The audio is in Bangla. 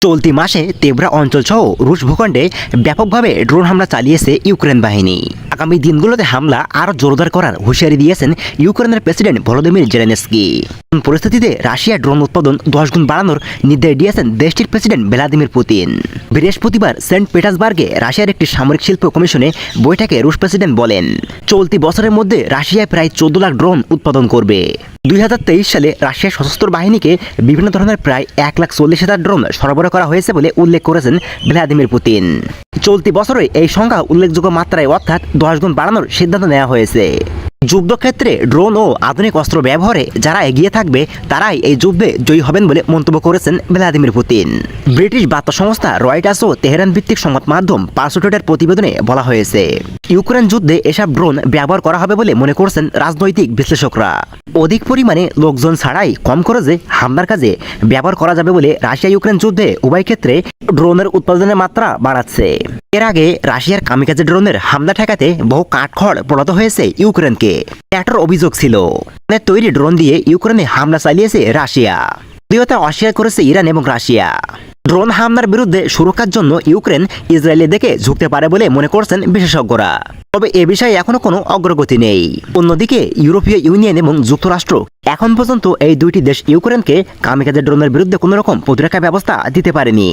চলতি মাসে তেব্রা অঞ্চল সহ রুশ ভূখণ্ডে ব্যাপকভাবে ড্রোন হামলা চালিয়েছে ইউক্রেন বাহিনী। আগামী দিনগুলোতে হামলা আরও জোরদার করার হুঁশিয়ারি দিয়েছেন ইউক্রেনের প্রেসিডেন্ট ভলোদিমির জেলেনস্কি। পরিস্থিতিতে রাশিয়া ড্রোন উৎপাদন 10 গুণ বাড়ানোর নির্দেশ দিয়েছেন দেশটির প্রেসিডেন্ট ভ্লাদিমির পুতিন। বৃহস্পতিবার সেন্ট পিটার্সবার্গে রাশিয়ার একটি সামরিক শিল্প কমিশনে বৈঠকে রুশ প্রেসিডেন্ট বলেন, চলতি বছরের মধ্যে রাশিয়ায় প্রায় 14 লাখ ড্রোন উৎপাদন করবে। 2023 সালে রাশিয়ার সশস্ত্র বাহিনীকে বিভিন্ন ধরনের প্রায় 1,40,000 ড্রোন সরবরাহ করা হয়েছে বলে উল্লেখ করেছেন ভ্লাদিমির পুতিন। চলতি বছরে এই সংখ্যা উল্লেখযোগ্য মাত্রায় অর্থাৎ 10 গুণ বাড়ানোর সিদ্ধান্ত নেওয়া হয়েছে। যুদ্ধক্ষেত্রে ড্রোন ও আধুনিক অস্ত্র ব্যবহারে যারা এগিয়ে থাকবে তারাই এই যুদ্ধে জয়ী হবেন বলে মন্তব্য করেছেন ভ্লাদিমির পুতিন। ব্রিটিশ বার্তা সংস্থা রয়টার্স ও তেহরান ভিত্তিক সংবাদ মাধ্যম পার্সোটেটের প্রতিবেদনে বলা হয়েছে, ইউক্রেন যুদ্ধে এসব ড্রোন ব্যবহার করা হবে বলে মনে করছেন রাজনৈতিক বিশ্লেষকরা। অধিক পরিমাণে লোকজন ছাড়াই কম খরচে হামলার কাজে ব্যবহার করা যাবে বলে রাশিয়া ইউক্রেন যুদ্ধে উভয় ক্ষেত্রে ড্রোনের উৎপাদনের মাত্রা বাড়াচ্ছে। এর আগে রাশিয়ার কামিকাজে ড্রোনের হামলা ঠেকাতে বহু কাঠখড় পোড়াতে হয়েছে ইউক্রেনকে। এটার অভিযোগ ছিল তৈরি ড্রোন দিয়ে ইউক্রেনে হামলা চালিয়েছে রাশিয়া। যদিও তা অস্বীকার করেছে ইরান এবং রাশিয়া। ড্রোন হামলার বিরুদ্ধে সুরক্ষার জন্য ইউক্রেন ইসরায়েলের দিকে ঝুঁকতে পারে বলে মনে করছেন বিশেষজ্ঞরা। তবে এ বিষয়ে এখনো কোনো অগ্রগতি নেই। অন্যদিকে ইউরোপীয় ইউনিয়ন এবং যুক্তরাষ্ট্র এখন পর্যন্ত এই দুইটি দেশ ইউক্রেনকে কামিকাজে ড্রোনের বিরুদ্ধে কোনো রকম প্রতিরক্ষা ব্যবস্থা দিতে পারেনি।